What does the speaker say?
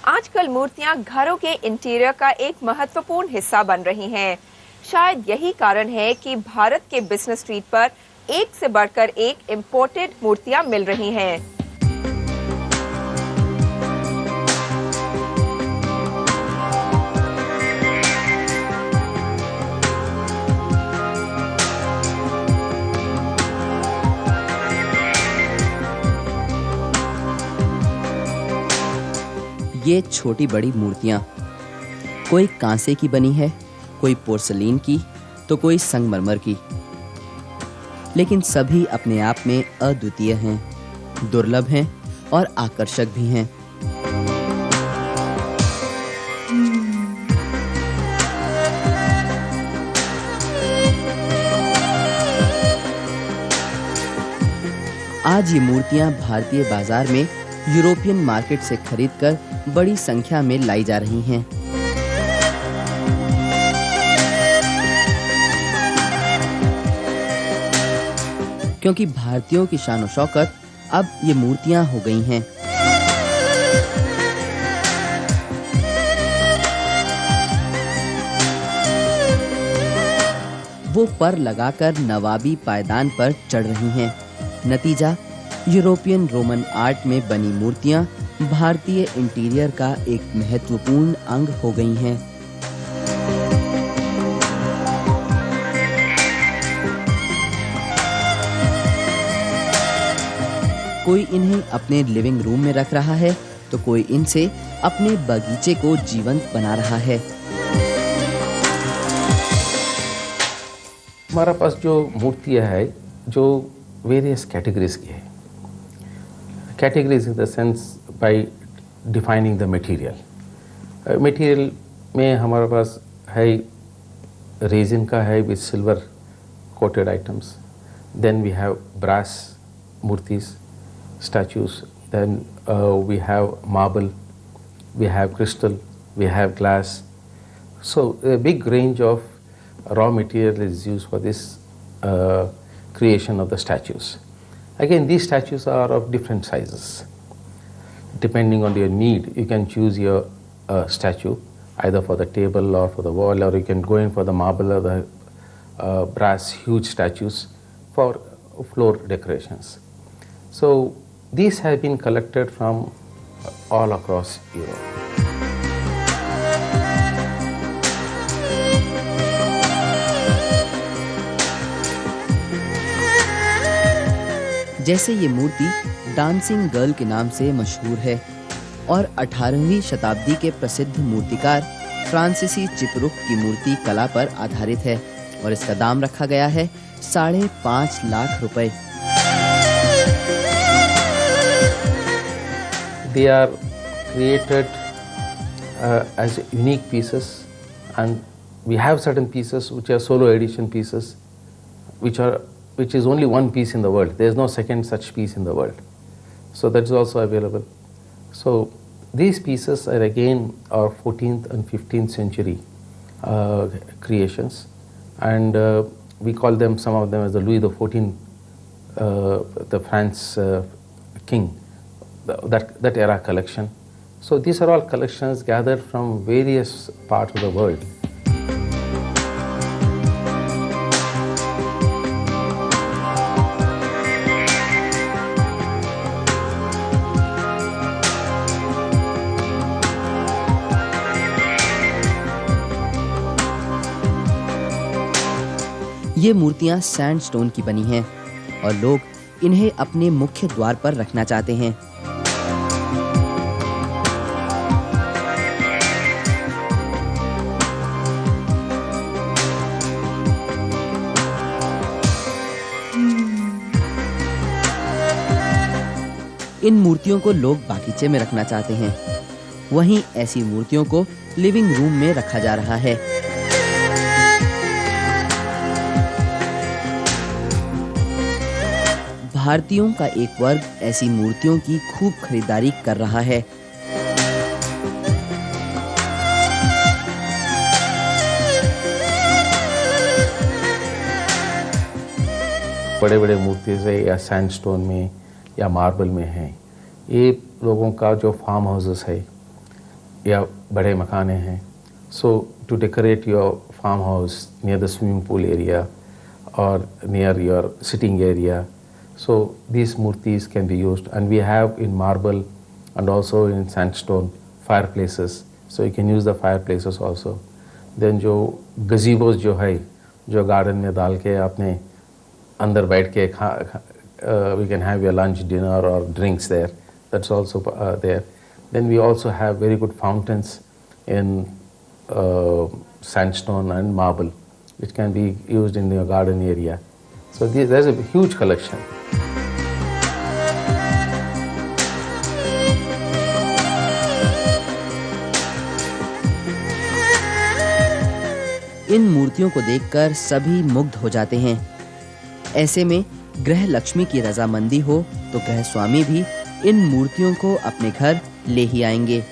आजकल मूर्तियां घरों के इंटीरियर का एक महत्वपूर्ण हिस्सा बन रही हैं। शायद यही कारण है कि भारत के बिजनेस स्ट्रीट पर एक से बढ़कर एक इंपोर्टेड मूर्तियां मिल रही हैं। ये छोटी बड़ी मूर्तियां कोई कांसे की बनी है, कोई पोर्सलीन की, तो कोई संगमरमर की, लेकिन सभी अपने आप में अद्वितीय हैं, दुर्लभ हैं और आकर्षक भी हैं। आज ये मूर्तियां भारतीय बाजार में यूरोपियन मार्केट से खरीदकर बड़ी संख्या में लाई जा रही हैं। क्योंकि भारतीयों की शान और शौकत अब ये मूर्तियां हो गई हैं। वो पर लगाकर नवाबी पायदान पर चढ़ रही हैं। नतीजा, यूरोपियन रोमन आर्ट में बनी मूर्तियां भारतीय इंटीरियर का एक महत्वपूर्ण अंग हो गई हैं। कोई इन्हें अपने लिविंग रूम में रख रहा है, तो कोई इनसे अपने बगीचे को जीवंत बना रहा है। हमारा पास जो मूर्तियाँ है जो वेरियस कैटेगरीज की है। Categories in the sense by defining the material. Material में हमारे पास है रेजिन का है with silver coated items, then we have brass मूर्तिज, statues, then we have marble, we have crystal, we have glass. So a big range of raw material is used for this creation of the statues. Again, these statues are of different sizes. Depending on your need, you can choose your statue either for the table or for the wall, or you can go in for the marble or the brass huge statues for floor decorations. So these have been collected from all across Europe. जैसे ये मूर्ति dancing girl के नाम से मशहूर है और 18वीं शताब्दी के प्रसिद्ध मूर्तिकार फ्रांसीसी चिपरुक की मूर्ति कला पर आधारित है और इसका दाम रखा गया है 5.5 लाख रुपए। They are created as unique pieces, and we have certain pieces which are solo edition pieces, which is only one piece in the world. There is no second such piece in the world. So that is also available. So these pieces are again our 14th and 15th century creations, and we call them, some of them, as the Louis XIV, the France king. That era collection. So these are all collections gathered from various parts of the world. ये मूर्तियां sandstone की बनी हैं और लोग इन्हें अपने मुख्य द्वार पर रखना चाहते हैं। इन मूर्तियों को लोग बागीचे में रखना चाहते हैं, वहीं ऐसी मूर्तियों को लिविंग रूम में रखा जा रहा है। भारतीयों का एक वर्ग ऐसी मूर्तियों की खूब खरीदारी कर रहा है। बड़े बड़े मूर्ति से या सैंडस्टोन में या मार्बल में हैं, ये लोगों का जो फार्म हाउसेस है या बड़े मकाने हैं, so to decorate your farm house near the swimming pool area or near your sitting area. So these murtis can be used, and we have in marble and also in sandstone fireplaces, so you can use the fireplaces also. Then जो gazebos जो है, जो garden में डाल के आपने अंदर बैठ के we can have your lunch, dinner or drinks there, that's also there. Then we also have very good fountains in sandstone and marble, which can be used in your garden area. So there's a huge collection. इन मूर्तियों को देखकर सभी मुग्ध हो जाते हैं। ऐसे में ग्रह लक्ष्मी की रजामंदी हो तो ग्रह स्वामी भी इन मूर्तियों को अपने घर ले ही आएंगे।